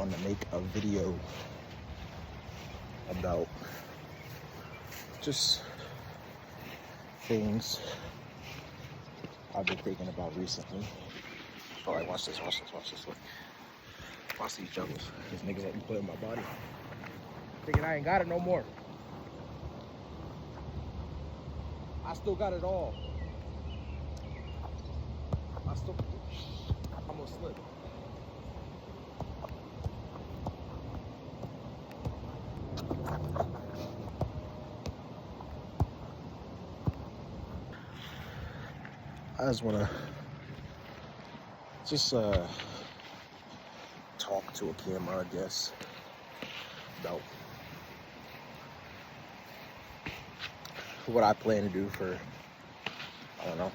want to make a video about just things I've been thinking about recently. So like, watch this, look. Watch these juggles. These niggas let me put in my body. Thinking I ain't got it no more. I still got it all. I'm gonna slip. I just wanna talk to a camera, I guess, about what I plan to do for, I don't know,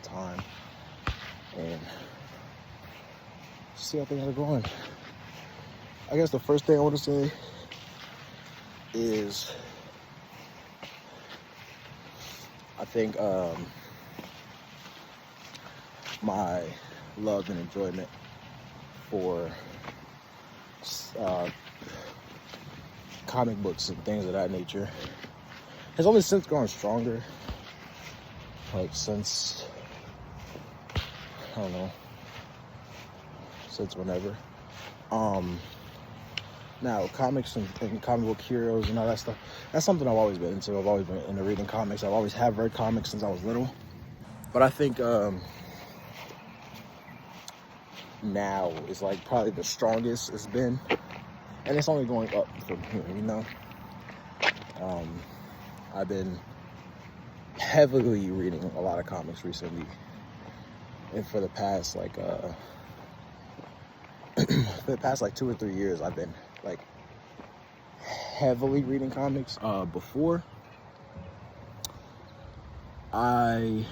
time, and see how things are going. I guess the first thing I want to say is I think my love and enjoyment for comic books and things of that nature has only since gone stronger. Like since, I don't know, since whenever. Now comics and comic book heroes and all that stuff, that's something I've always been into. I've always been into reading comics. I've always have read comics since I was little. But I think now is like probably the strongest it's been, and it's only going up from here, you know. I've been heavily reading a lot of comics recently, and for the past like for the past like 2 or 3 years, I've been like heavily reading comics. Before, I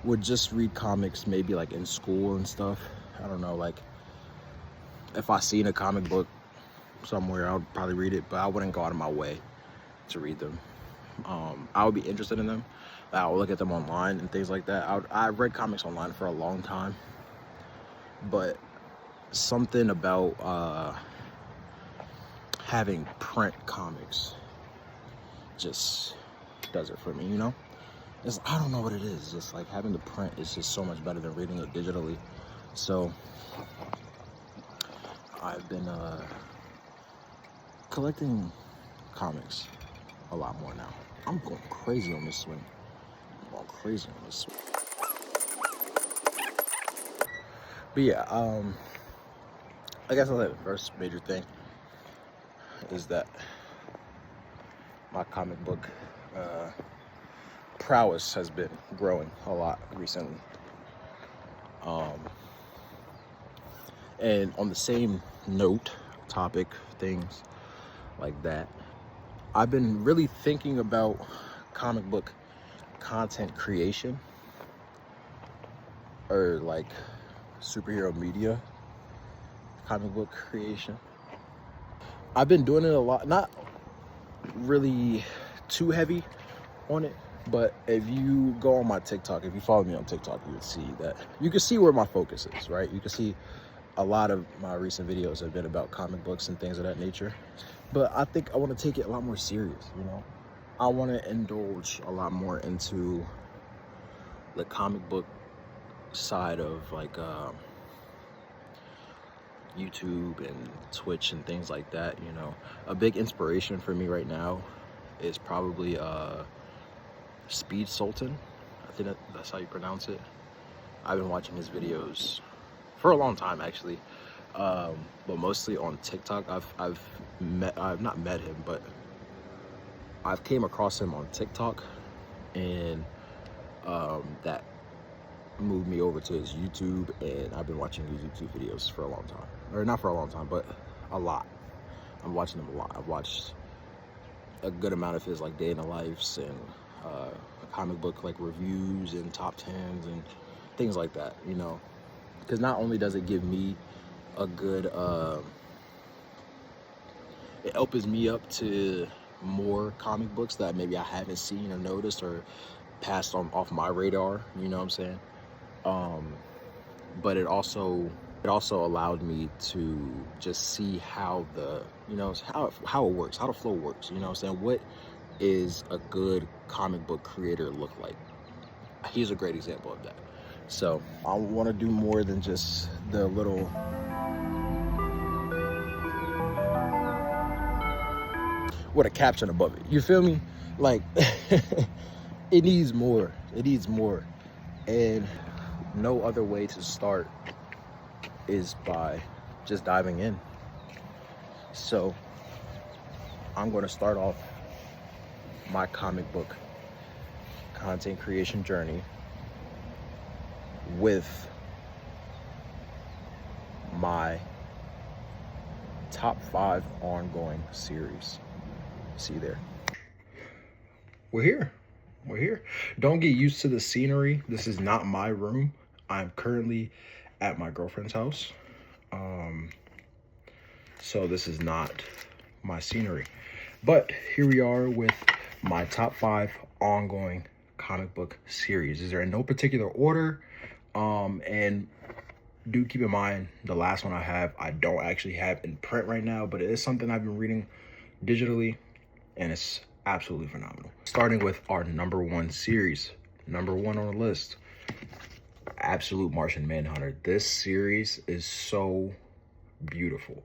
would just read comics maybe like in school and stuff. I don't know, like if I seen a comic book somewhere, I would probably read it, but I wouldn't go out of my way to read them. I would be interested in them. I would look at them online and things like that. I read comics online for a long time, but something about having print comics just does it for me, you know? I don't know what it is. Just like having the print is just so much better than reading it digitally. So I've been collecting comics a lot more now. I'm going crazy on this swing. But yeah, I guess I'll say the first major thing is that my comic book prowess has been growing a lot recently. And on the same note, topic, things like that, I've been really thinking about comic book content creation, or like superhero media comic book creation. I've been doing it a lot, not really too heavy on it, but if you go on my TikTok, if you follow me on TikTok, you can see where my focus is, right? You can see a lot of my recent videos have been about comic books and things of that nature. But I think I want to take it a lot more serious, you know? I want to indulge a lot more into the comic book side of like YouTube and Twitch and things like that, you know? A big inspiration for me right now is probably Speed Sultan. I think that's how you pronounce it. I've been watching his videos for a long time, actually, but mostly on TikTok. I've not met him, but I've came across him on TikTok, and that moved me over to his YouTube, and I've been watching his YouTube videos for a long time, or not for a long time, but a lot. I'm watching them a lot. I've watched a good amount of his like day in the lives and comic book like reviews and top 10s and things like that, you know, because not only does it give me a good it opens me up to more comic books that maybe I haven't seen or noticed or passed on off my radar, you know what I'm saying? But it also it also allowed me to just see how how it works, how the flow works. You know what I'm saying? What is a good comic book creator look like? He's a great example of that. So I want to do more than just the little with a caption above it. You feel me? Like it needs more. It needs more. And no other way to start is by just diving in. So I'm going to start off my comic book content creation journey with my top 5 ongoing series. See there. We're here. Don't get used to the scenery. This is not my room. I'm currently at my girlfriend's house. So this is not my scenery. But here we are with my top 5 ongoing comic book series. These are in no particular order. And do keep in mind, the last one I don't actually have in print right now, but it is something I've been reading digitally, and it's absolutely phenomenal. Starting with our number 1 series, number 1 on the list, Absolute Martian Manhunter. This series is so beautiful.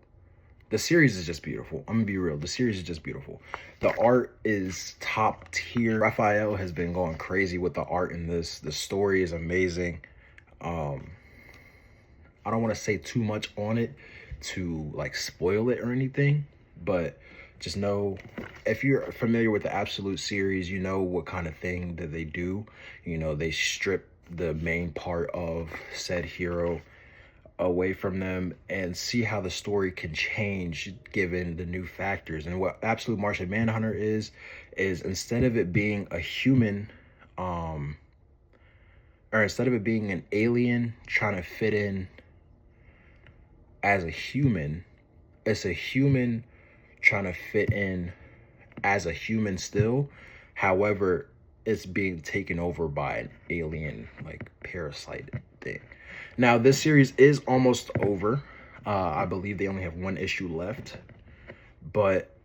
The series is just beautiful. I'm gonna be real. The series is just beautiful. The art is top tier. Raphael has been going crazy with the art in this. The story is amazing. I don't want to say too much on it to like spoil it or anything, but just know, if you're familiar with the Absolute series, you know what kind of thing that they do. You know, they strip the main part of said hero away from them and see how the story can change given the new factors. And what Absolute Martian Manhunter is instead of it being a human, or instead of it being an alien trying to fit in as a human, it's a human trying to fit in as a human still. However, it's being taken over by an alien, like, parasite thing. Now, this series is almost over. I believe they only have 1 issue left, but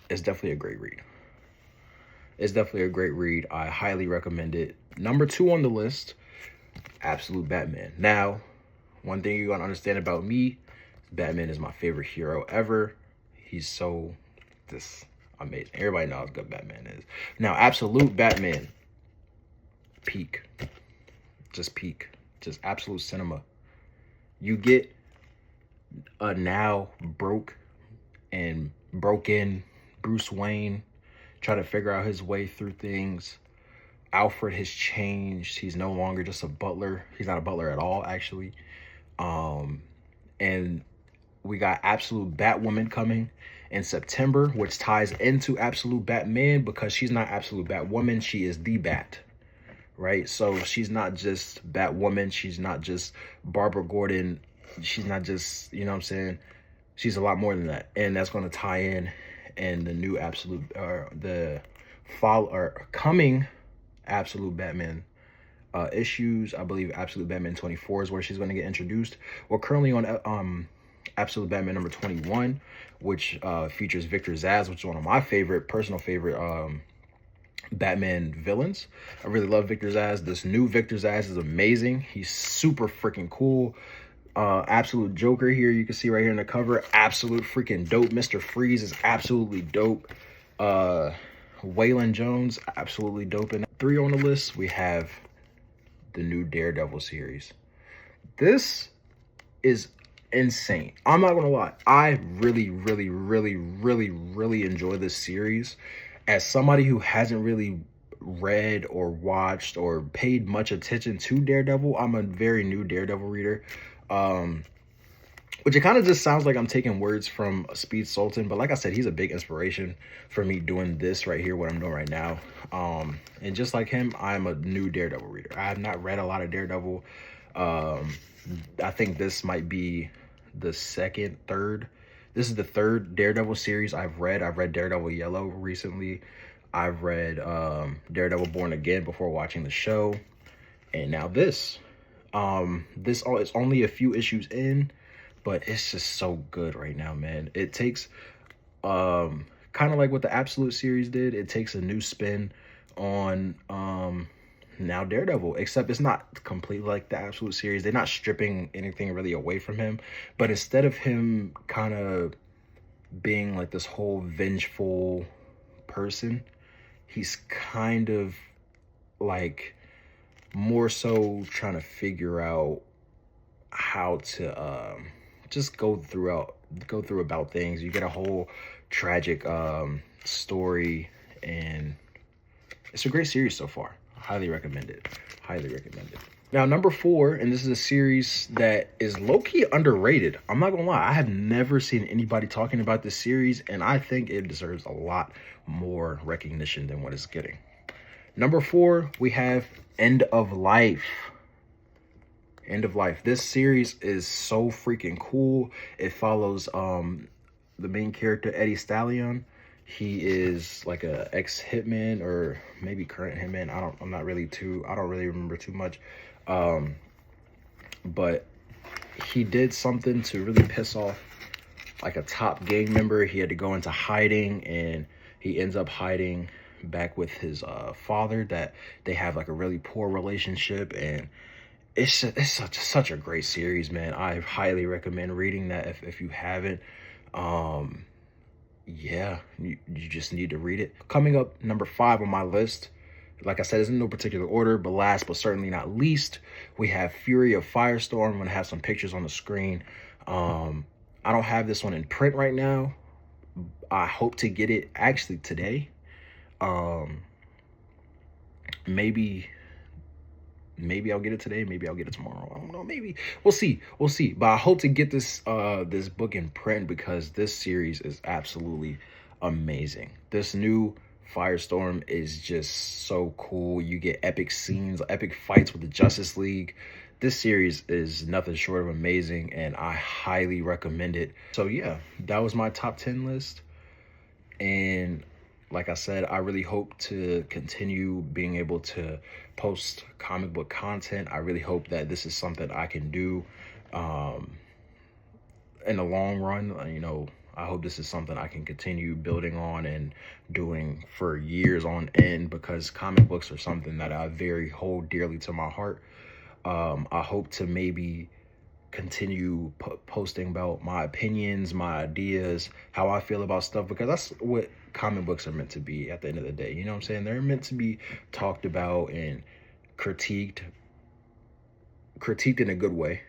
it's definitely a great read. It's definitely a great read. I highly recommend it. Number 2 on the list, Absolute Batman. Now, one thing you're gonna understand about me, Batman is my favorite hero ever. He's so just amazing. Everybody knows how good Batman is. Now, Absolute Batman, peak. Just peak. Just absolute cinema. You get a now broken Bruce Wayne try to figure out his way through things. Alfred has changed. He's no longer just a butler. He's not a butler at all, actually. And we got Absolute Batwoman coming in September, which ties into Absolute Batman, because she's not Absolute Batwoman. She is the Bat, right? So she's not just Batwoman. She's not just Barbara Gordon. She's not just, you know what I'm saying? She's a lot more than that. And that's going to tie in the new coming Absolute Batman issues. I believe Absolute Batman 24 is where she's going to get introduced. We're currently on Absolute Batman number 21, which features Victor Zsasz, which is one of my personal favorite Batman villains. I really love Victor Zsasz. This new Victor Zsasz is amazing. He's super freaking cool. Absolute Joker here, you can see right here in the cover, absolute freaking dope. Mr. Freeze is absolutely dope. Waylon Jones, absolutely dope. And 3 on the list, we have the new Daredevil series. This is insane. I'm not gonna lie, I really enjoy this series. As somebody who hasn't really read or watched or paid much attention to Daredevil, I'm a very new Daredevil reader. Which it kind of just sounds like I'm taking words from Speed Sultan, but like I said, he's a big inspiration for me doing this right here, what I'm doing right now. And just like him, I'm a new Daredevil reader. I have not read a lot of Daredevil. I think this might be the third. This is the 3rd Daredevil series I've read. I've read Daredevil Yellow recently. I've read Daredevil Born Again before watching the show. And now this. This all is only a few issues in, but it's just so good right now, man. It takes kind of like what the Absolute series did. It takes a new spin on now Daredevil, except it's not completely like the Absolute series. They're not stripping anything really away from him, but instead of him kind of being like this whole vengeful person, he's kind of like more so trying to figure out how to just go through about things. You get a whole tragic story, and it's a great series so far. Highly recommend it. Highly recommend it. Now, number 4, and this is a series that is low-key underrated. I'm not gonna lie, I have never seen anybody talking about this series, and I think it deserves a lot more recognition than what it's getting. Number 4, we have End of Life. End of Life. This series is so freaking cool. It follows the main character, Eddie Stallion. He is like a ex-hitman, or maybe current hitman. I don't really remember too much. But he did something to really piss off like a top gang member. He had to go into hiding, and he ends up hiding back with his father. That they have like a really poor relationship, and it's such a great series, man. I highly recommend reading that if you haven't. Yeah, you just need to read it. Coming up, number 5 on my list, like I said, it's in no particular order, but last but certainly not least, we have Fury of Firestorm. I'm gonna have some pictures on the screen. I don't have this one in print right now. I hope to get it actually today. Maybe I'll get it today. Maybe I'll get it tomorrow. I don't know. Maybe we'll see. But I hope to get this this book in print, because this series is absolutely amazing. This new Firestorm is just so cool. You get epic scenes, epic fights with the Justice League. This series is nothing short of amazing, and I highly recommend it. So yeah, that was my top 10 list. And like I said, I really hope to continue being able to post comic book content. I really hope that this is something I can do in the long run. You know, I hope this is something I can continue building on and doing for years on end, because comic books are something that I very hold dearly to my heart. I hope to maybe continue posting about my opinions, my ideas, how I feel about stuff, because that's what comic books are meant to be at the end of the day. You know what I'm saying? They're meant to be talked about and critiqued in a good way.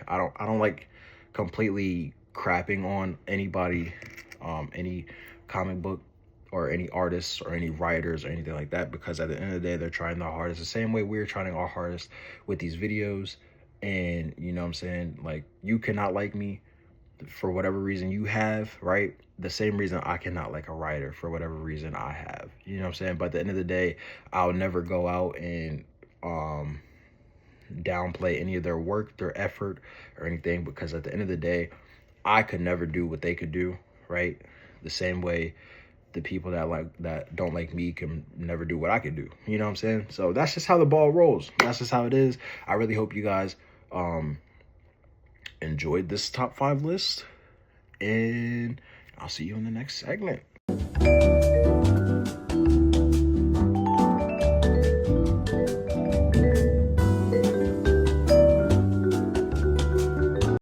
I don't like completely crapping on anybody, any comic book or any artists or any writers or anything like that, because at the end of the day, they're trying their hardest the same way we're trying our hardest with these videos. And you know what I'm saying, like, you cannot like me for whatever reason you have, right? The same reason I cannot like a writer for whatever reason I have. You know what I'm saying? But at the end of the day, I'll never go out and downplay any of their work, their effort, or anything, because at the end of the day, I could never do what they could do, right? The same way the people that don't like me can never do what I can do. You know what I'm saying? So that's just how the ball rolls. That's just how it is. I really hope you guys enjoyed this top 5 list, and I'll see you in the next segment.